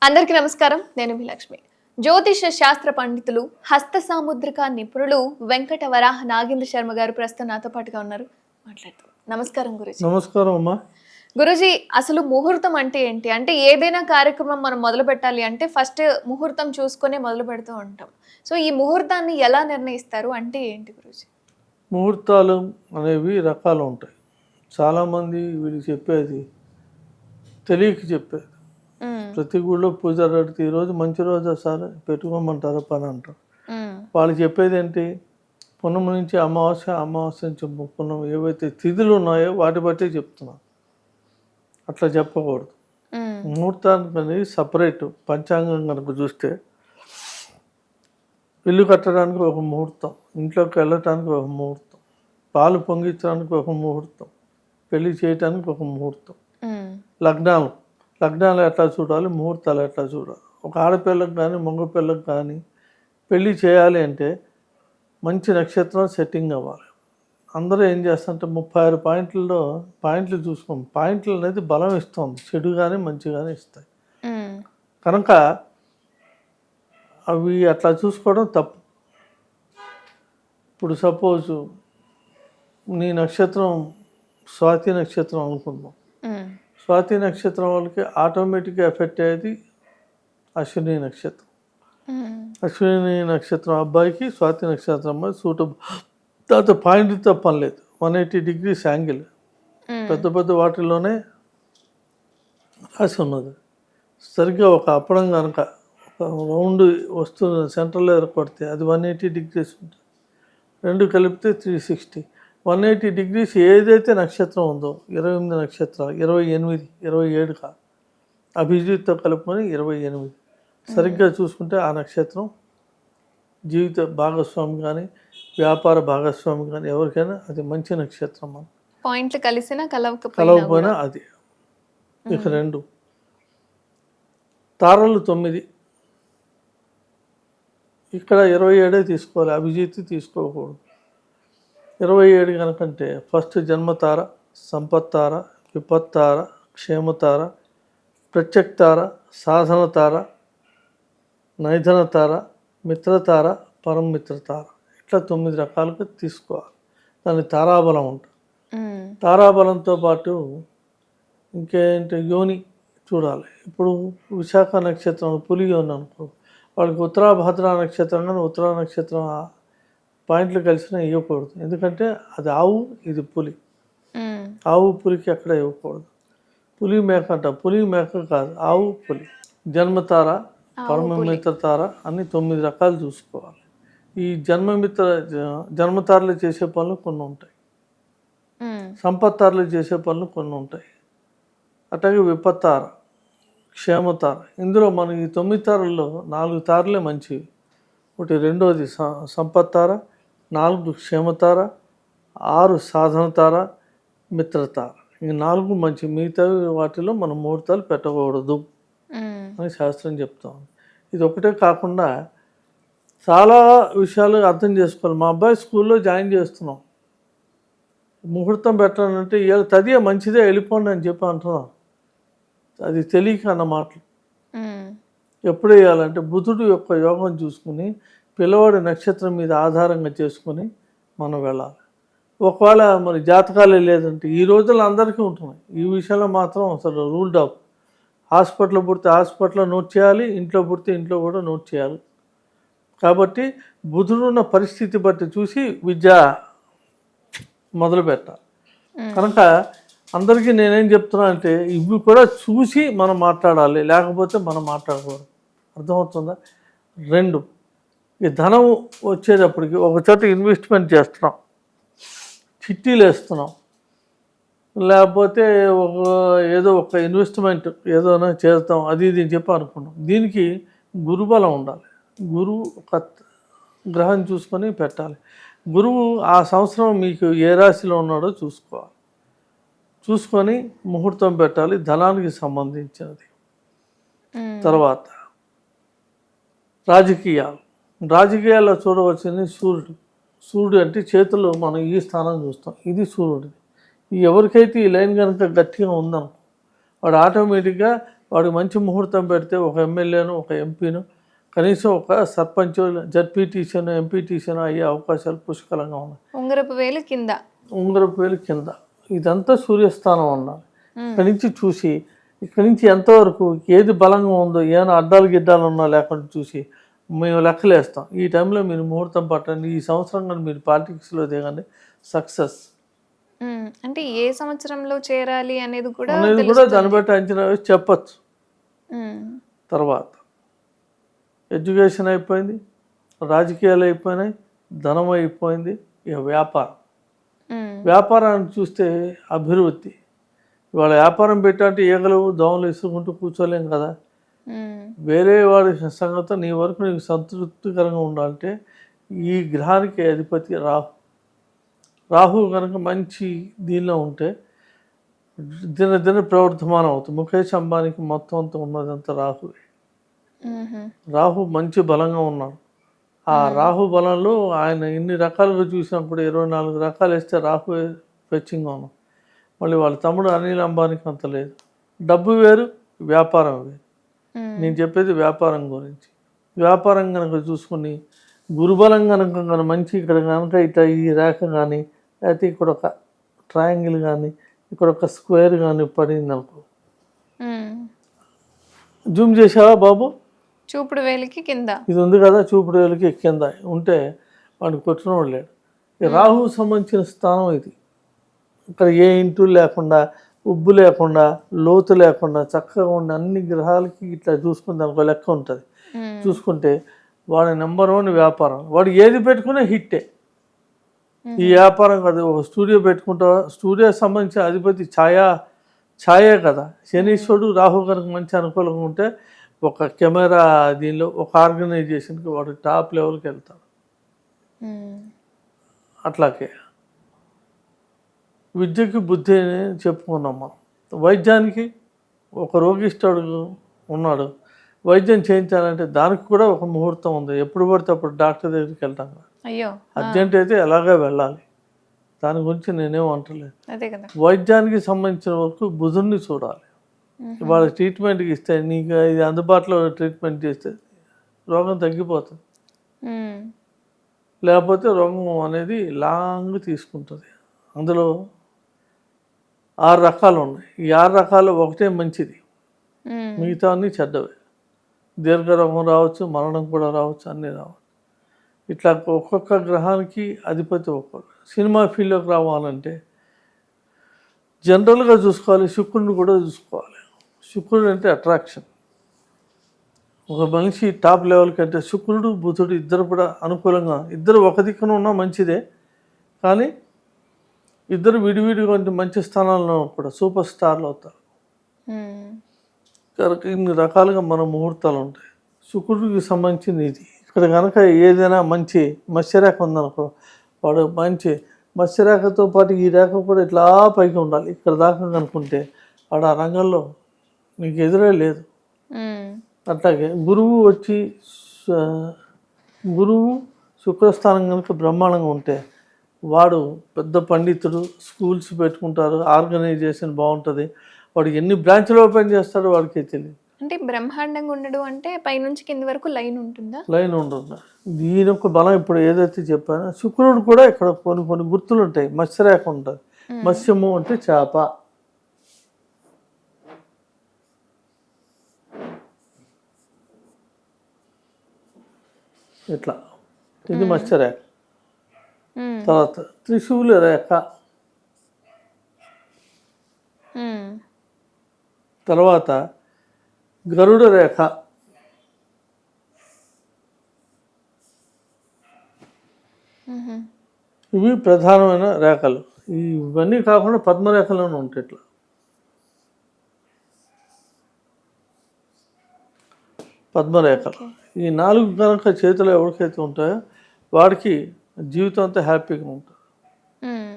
అందరికీ నమస్కారం. నేను మీ లక్ష్మి. జ్యోతిష శాస్త్ర పండితులు, హస్త సాముద్రిక నిపుణులు వెంకట వరాహ నాగేంద్ర శర్మ గారు ప్రస్తుతం నాతో పాటుగా ఉన్నారు. మాట్లాడుతూ నమస్కారం గురుజీ. నమస్కారం అమ్మా. గురుజీ, అసలు ముహూర్తం అంటే ఏంటి? అంటే ఏదైనా కార్యక్రమం మనం మొదలు పెట్టాలి అంటే ఫస్ట్ ముహూర్తం చూసుకునే మొదలు పెడుతూ ఉంటాం. సో ఈ ముహూర్తాన్ని ఎలా నిర్ణయిస్తారు? అంటే ఏంటి గురుజీ? ముహూర్తాలు అనేవి రకాలు ఉంటాయి. చాలామంది వీళ్ళు చెప్పేది తెలియక చెప్పేది. ప్రతి గుళ్ళో పూజారి అడిగితే ఈరోజు మంచి రోజా సార్ పెట్టుకోమంటారా పని అంటారు. వాళ్ళు చెప్పేది ఏంటి, పున్నమ నుంచి అమావాస్య, అమావాస్య నుంచి పున్నమ ఏవైతే తిథులు ఉన్నాయో వాటి బట్టే చెప్తున్నాను. అట్లా చెప్పకూడదు. ముహూర్తానికి అనేది సపరేట్. పంచాంగం కనుక చూస్తే ఇల్లు కట్టడానికి ఒక ముహూర్తం, ఇంట్లోకి వెళ్ళటానికి ఒక ముహూర్తం, పాలు పొంగించడానికి ఒక ముహూర్తం, పెళ్లి చేయటానికి ఒక ముహూర్తం, లగ్నాలు ఎట్లా చూడాలి, ముహూర్తాలు ఎట్లా చూడాలి. ఒక ఆడపిల్లకు కానీ మగపిల్లకు కానీ పెళ్ళి చేయాలి అంటే మంచి నక్షత్రం సెట్టింగ్ అవ్వాలి. అందరూ ఏం చేస్తారంటే 36 పాయింట్లు చూసుకోం. పాయింట్లు అనేది బలం ఇస్తుంది, చెడు కానీ మంచి కానీ ఇస్తాయి. కనుక అవి అట్లా చూసుకోవడం తప్పు. ఇప్పుడు సపోజు నీ నక్షత్రం స్వాతి నక్షత్రం అనుకుందాం. స్వాతి నక్షత్రం వాళ్ళకి ఆటోమేటిక్గా ఎఫెక్ట్ అయ్యేది అశ్విని నక్షత్రం. అశ్విని నక్షత్రం అబ్బాయికి స్వాతి నక్షత్రం అమ్మాయి సూటబుల్. దాంతో పాయింట్తో పని లేదు. 180 degrees యాంగిల్ పెద్ద పెద్ద వాటిల్లోనే రాసి ఉన్నది. సరిగ్గా ఒక అప్పడం కనుక ఒక రౌండ్ వస్తున్న సెంటర్లో ఏర్పడితే అది 180 degrees ఉంటుంది. రెండు కలిపితే 360. 180 degrees ఏదైతే నక్షత్రం ఉందో 28 నక్షత్రాలు, 28, 27 కాదు, అభిజిత్తో కలుపుకొని 28 సరిగ్గా చూసుకుంటే ఆ నక్షత్రం జీవిత భాగస్వామి కానీ వ్యాపార భాగస్వామి కానీ ఎవరికైనా అది మంచి నక్షత్రం. మనం పాయింట్లు కలిసినా కలవకపోయినా అది. ఇక రెండు తారలు 9, ఇక్కడ 27 తీసుకోవాలి, అభిజిత్ తీసుకోకూడదు. 27 కనుకంటే ఫస్ట్ జన్మతార, సంపత్తార, విపత్తార, క్షేమతార, ప్రత్యక్తార, సాధన తార, నైధన తార, మిత్రతార, పరమిత్రతార, ఇట్లా 9 రకాలుగా తీసుకోవాలి. దాని తారాబలం ఉంటుంది. తారాబలంతో పాటు ఇంకేంటి యోని చూడాలి. ఇప్పుడు విశాఖ నక్షత్రం పులి యోని అనుకో, వాళ్ళకి ఉత్తరాభద్ర నక్షత్రం కానీ ఉత్తరా నక్షత్రం పాయింట్లు కలిసినా ఇవ్వకూడదు. ఎందుకంటే అది ఆవు, ఇది పులి. ఆవు పులికి ఎక్కడ ఇవ్వకూడదు. పులి మేక అంట, పులి మేక కాదు, ఆవు పులి. జన్మతార, పరమమిత్రతార అని 9 రకాలు చూసుకోవాలి. ఈ జన్మతారలు చేసే పనులు కొన్ని ఉంటాయి, సంపత్తారలు చేసే పనులు కొన్ని ఉంటాయి, అట్లాగే విపత్తార, క్షేమతార. ఇందులో మనం ఈ 9 తారల్లో 4 తారలే మంచివి. ఒకటి రెండోది సంపత్తార, 4 క్షేమతార, 6 సాధన తార, మిత్రతార. ఈ 4 మంచి. మిగతావి వాటిలో మనం ముహూర్తాలు పెట్టకూడదు అని శాస్త్రం చెప్తాం. ఇది ఒకటే కాకుండా చాలా విషయాలు అర్థం చేసుకోవాలి. మా అబ్బాయి స్కూల్లో జాయిన్ చేస్తున్నాం, ముహూర్తం పెట్టాలంటే ఇవాళ తదియే మంచిదే వెళ్ళిపోండి అని చెప్పి అంటున్నాం. అది తెలియక అన్న మాటలు. ఎప్పుడు వేయాలంటే బుధుడు యొక్క యోగం చూసుకుని పిల్లవాడి నక్షత్రం మీద ఆధారంగా చేసుకుని మనం వెళ్ళాలి. ఒకవేళ మరి జాతకాలే లేదంటే ఈ రోజుల్లో అందరికీ ఉంటున్నాయి. ఈ విషయంలో మాత్రం అసలు రూల్డ్ ఆఫ్. హాస్పిటల్లో పుడితే హాస్పిటల్లో నోట్ చేయాలి, ఇంట్లో పుడితే ఇంట్లో కూడా నోట్ చేయాలి. కాబట్టి బుధుడున్న పరిస్థితి బట్టి చూసి విద్య మొదలు పెట్టాలి. కనుక అందరికీ నేనేం చెప్తున్నా అంటే ఇవి కూడా చూసి మనం మాట్లాడాలి, లేకపోతే మనం మాట్లాడకూడదు. అర్థమవుతుందా? రెండు, ఈ ధనం వచ్చేటప్పటికి ఒక చోట ఇన్వెస్ట్మెంట్ చేస్తున్నాం, చిట్టీలు వేస్తున్నాం, లేకపోతే ఏదో ఒక ఇన్వెస్ట్మెంట్ ఏదైనా చేస్తాం, అది ఇది చెప్పి అనుకున్నాం. దీనికి గురుబలం ఉండాలి. గురువు ఒక గ్రహం చూసుకొని పెట్టాలి. గురువు ఆ సంవత్సరం మీకు ఏ రాశిలో ఉన్నాడో చూసుకోవాలి. చూసుకొని ముహూర్తం పెట్టాలి, ధనానికి సంబంధించినది. తర్వాత రాజకీయాల్లో చూడవలసింది సూర్యుడు అంటే చేతుల్లో మనం ఈ స్థానం చూస్తాం, ఇది సూర్యుడిది. ఎవరికైతే ఈ లైన్ కనుక గట్టిగా ఉందనుకో వాడు ఆటోమేటిక్గా వాడికి మంచి ముహూర్తం పెడితే ఒక ఎమ్మెల్యేను ఒక ఎంపీను కనీసం ఒక సర్పంచ్ జడ్పీటీసీను ఎంపీటీసీను అయ్యే అవకాశాలు పుష్కలంగా ఉన్నాయి. ఉంగరపు వేలు కింద, ఉంగరపు వేలు కింద ఇదంతా సూర్యస్థానం ఉండాలి. మ్మ్. ఇక్కడి నుంచి చూసి ఇక్కడి నుంచి ఎంతవరకు ఏది బలంగా ఉందో ఏమైనా అడ్డాలు గిడ్డాలు ఉన్నా లేకుండా చూసి మేము లెక్కలేస్తాం. ఈ టైంలో మీరు ముహూర్తం పట్టండి, ఈ సంవత్సరం కానీ మీరు పాలిటిక్స్లో దిగండి, సక్సెస్ అంటే ఏ సంవత్సరంలో చేరాలి అనేది కూడా అనేది కూడా తెలుస్తుంది. దాన్ని బట్టి అంచనా వేసి చెప్పచ్చు. మ్మ్. తర్వాత ఎడ్యుకేషన్ అయిపోయింది, రాజకీయాలు అయిపోయినాయి, ధనం అయిపోయింది, ఇక వ్యాపారం. మ్మ్. వ్యాపారాన్ని చూస్తే అభివృద్ధి. ఇవాళ వ్యాపారం పెట్టాలంటే ఈగలు దోమలు ఇసుకుంటూ కూర్చోలేం కదా. మ్మ్. వేరే వాడి సంగతి నీ వరకు నీకు సంతృప్తికరంగా ఉండాలంటే ఈ గ్రహానికి అధిపతి రాహు. రాహు కనుక మంచి దీనిలో ఉంటే దిన ప్రవర్ధమానం అవుతుంది. ముఖేష్ అంబానీకి మొత్తం అంతా ఉన్నదంతా రాహువే. మ్మ్. రాహు మంచి బలంగా ఉన్నాడు. ఆ రాహు బలంలో ఆయన ఇన్ని రకాలుగా చూసినప్పుడు 24 రకాలు వేస్తే రాహు ఫెచ్చింగ్గా ఉన్నాం. మళ్ళీ వాళ్ళ తమ్ముడు అనిల్ అంబానీకి అంత లేదు. డబ్బు వేరు, వ్యాపారం వేరు. మ్మ్. నేను చెప్పేది వ్యాపారం గురించి. వ్యాపారం కనుక చూసుకుని గురుబలం కనుక మంచి ఇక్కడ కనుక ఇట్లా ఈ రేఖ కానీ లేకపోతే ఇక్కడ ఒక ట్రయాంగిల్ కానీ ఇక్కడ ఒక స్క్వేర్ కానీ పడింది అనుకో. మ్మ్. జూమ్ చేసావా బాబు? చూపుడు వేలికి కింద. ఇది ఉంది కదా చూపుడు వేలకి కింద ఉంటే వాడిని కొట్టినవాడు లేడు. ఈ రాహువు సంబంధించిన స్థానం ఇది. ఇక్కడ ఏ ఇంటూ లేకుండా ఉబ్బు లేకుండా లోతు లేకుండా చక్కగా ఉండే అన్ని గ్రహాలకి ఇట్లా చూసుకుని దానికి లెక్క ఉంటుంది. మ్మ్. చూసుకుంటే వాడి నెంబర్ 1 వ్యాపారం. వాడు ఏది పెట్టుకునే హిట్టే. ఈ వ్యాపారం కదా, ఒక స్టూడియో పెట్టుకుంటావా, స్టూడియో సంబంధించిన అధిపతి ఛాయే కదా. శనీశ్వరుడు రాహు కనుక మంచి అనుకూలంగా ఉంటే ఒక కెమెరా దీనిలో ఒక ఆర్గనైజేషన్కి వాడు టాప్ లెవెల్కి వెళ్తాడు. మ్మ్. అట్లాగే విద్యకి బుద్ధి అని చెప్పుకున్నాం మనం. వైద్యానికి ఒక రోగిష్టుడు ఉన్నాడు, వైద్యం చేయించాలంటే దానికి కూడా ఒక ముహూర్తం ఉంది. ఎప్పుడు పడితే అప్పుడు డాక్టర్ దగ్గరికి వెళ్తాం కదా. అయ్యో, అర్జెంట్ అయితే ఎలాగే వెళ్ళాలి. దాని గురించి నేనేం అంటలేదు. అదే కదా. వైద్యానికి సంబంధించిన వరకు బుధుడిని చూడాలి. వాళ్ళ ట్రీట్మెంట్కి ఇస్తే నీకు ఇది అందుబాటులో ట్రీట్మెంట్ చేస్తే రోగం తగ్గిపోతుంది. మ్మ్. లేకపోతే రోగం అనేది లాంగ్ తీసుకుంటుంది. అందులో 6 రకాలు ఉన్నాయి. ఈ 6 రకాలు ఒకటే మంచిది, మ్మ్. మిగతా అన్నీ చెడ్డవే. దీర్ఘరోగం రావచ్చు, మరణం కూడా రావచ్చు, అన్నీ రావచ్చు. ఇట్లా ఒక్కొక్క గ్రహానికి అధిపతి ఒక్కొక్క. సినిమా ఫీల్డ్లోకి రావాలంటే జనరల్గా చూసుకోవాలి, శుక్రుడిని కూడా చూసుకోవాలి. శుక్రుడు అంటే అట్రాక్షన్. ఒక మనిషి టాప్ లెవెల్ కంటే శుక్రుడు బుధుడు ఇద్దరు కూడా అనుకూలంగా, ఇద్దరు ఒక దిక్కున ఉన్నా మంచిదే, కానీ ఇద్దరు విడివిడిగా మంచి స్థానాల్లో కూడా సూపర్ స్టార్లు అవుతారు. మ్మ్. కనుక ఇన్ని రకాలుగా మన ముహూర్తాలు ఉంటాయి. శుక్రుడికి సంబంధించింది ఇది. ఇక్కడ కనుక ఏదైనా మంచి మత్స్యరేఖ ఉందనుకో, వాడు మంచి మత్స్యరేఖతో పాటు ఈ రేఖ కూడా ఇట్లా పైకి ఉండాలి. ఇక్కడ దాకా కనుక్కుంటే వాడు ఆ రంగంలో నీకు ఎదురే లేదు. మ్మ్. అట్లాగే గురువు వచ్చి గురువు శుక్రస్థానం కనుక బ్రహ్మాండంగా ఉంటే వాడు పెద్ద పండితుడు, స్కూల్స్ పెట్టుకుంటారు, ఆర్గనైజేషన్ బాగుంటుంది. వాడు ఎన్ని బ్రాంచ్లు ఓపెన్ చేస్తాడో వాడికే తెలియదు. అంటే బ్రహ్మాండంగా ఉండడు అంటే పైనుంచి కింది వరకు లైన్ ఉంటుందా? లైన్ ఉంటుంది. దీని యొక్క బలం ఇప్పుడు ఏదైతే చెప్పానో శుక్రుడు కూడా ఇక్కడ కొన్ని గుర్తులు ఉంటాయి. మత్స్యరేఖ ఉంటుంది. మత్స్యము అంటే చేప. ఇట్లా ఇది మత్స్యరేఖ. మ్మ్. తర్వాత త్రిశూల రేఖ, మ్మ్. తర్వాత గరుడ రేఖ, మ్మ్. ఇవి ప్రధానమైన రేఖలు. ఇవన్నీ కాకుండా పద్మరేఖలోనే ఉంటాయి. ఇట్లా పద్మరేఖలు ఈ 4 కనుక చేతిలో ఎవరికైతే ఉంటాయో వాడికి జీవితం అంతా హ్యాపీగా ఉంటుంది. మ్మ్.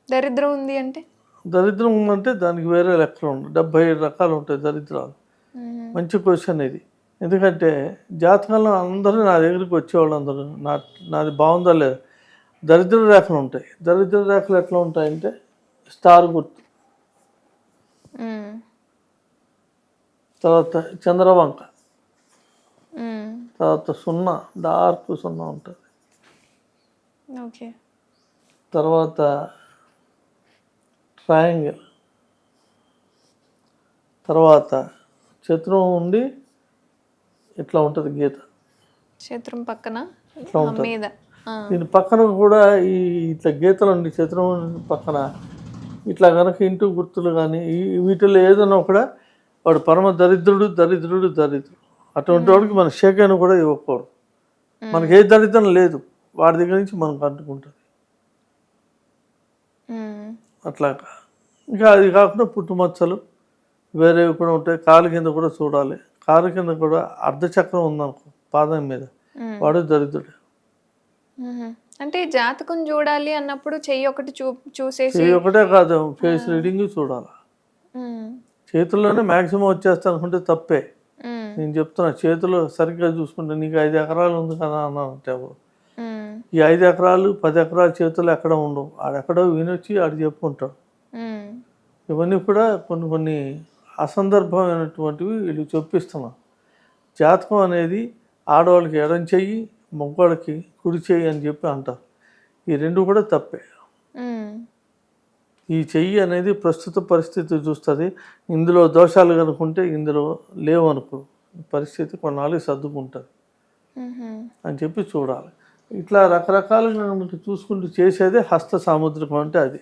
దరిద్రం ఉంది అంటే? దరిద్రం ఉందంటే దానికి వేరే లెక్కలు ఉంటాయి. 77 రకాలు ఉంటాయి దరిద్రాలు. మ్మ్. మంచి క్వశ్చన్ ఇది. ఎందుకంటే జాతకంలో అందరూ నా దగ్గరికి వచ్చేవాళ్ళు అందరూ నాది బాగుందా లేదా, దరిద్ర రేఖలు ఉంటాయి. దరిద్ర రేఖలు ఎట్లా ఉంటాయంటే స్టార్ గుర్తు. మ్మ్. తర్వాత చంద్రవంక, మ్మ్. తర్వాత సున్నా, డార్క్ సున్నా ఉంటుంది. ఓకే. తర్వాత ట్రయాంగిల్, తర్వాత చతురం ఉండి ఇట్లా ఉంటుంది గీత, చతురం పక్కన ఇట్లా ఉంటుంది. మీద. ఆ. దీని పక్కన కూడా ఈ ఇట్లా గీతలు ఉండి చతురం పక్కన ఇట్లా కనుక ఇంటూ గుర్తులు కానీ వీటిలో ఏదైనా కూడా వాడు పరమ దరిద్రుడు దరిద్రుడు దరిద్రుడు. అటువంటి వాడికి మన షేకైనా కూడా ఇవ్వకూడదు. మనకి ఏ దరిద్రం లేదు, వాడి దగ్గర నుంచి మనకు అంటుకుంటుంది. మ్మ్. అట్లా ఇంకా అది కాకుండా పుట్టుమచ్చలు వేరేవి కూడా ఉంటాయి. కాలు కింద కూడా చూడాలి. కాలు కింద కూడా అర్ధచక్రం ఉందనుకో పాదం మీద, వాడు దరిద్రుడు. మ్మ్. అంటే జాతకం చూడాలి అన్నప్పుడు చెయ్యి ఒకటి చూసేసి. చెయ్యి ఒకటే కాదు, ఫేస్ రీడింగ్ చూడాలి. మ్మ్. చేతుల్లోనే మ్యాక్సిమం వచ్చేస్తా అనుకుంటే తప్పే. మ్మ్. నేను చెప్తున్నా, చేతులు సరిగ్గా చూసుకుంటే నీకు 5 ఎకరాలు ఉంది కదా అన్నానంటే ఎవరు, మ్మ్. ఈ 5 ఎకరాలు 10 ఎకరాల చేతులు ఎక్కడ ఉండవు, ఆడెక్కడో వినొచ్చి ఆడు చెప్పుకుంటాడు. మ్మ్. ఇవన్నీ కూడా కొన్ని అసందర్భమైనటువంటివి వీళ్ళు చెప్పిస్తున్నాం. జాతకం అనేది ఆడవాళ్ళకి ఎడం చెయ్యి, మగవాళ్ళకి కుడి చెయ్యి అని చెప్పి అంటారు. ఈ రెండు కూడా తప్పే. మ్మ్. ఈ చెయ్యి అనేది ప్రస్తుత పరిస్థితి చూస్తుంది. ఇందులో దోషాలు కనుకుంటే ఇందులో లేవు అనుకో, పరిస్థితి కొన్నాళ్ళు సర్దుకుంటుంది మ్మ్. అని చెప్పి చూడాలి. ఇట్లా రకరకాలుగా మనకి చూసుకుంటూ చేసేదే హస్త సాముద్రికం అంటే అది.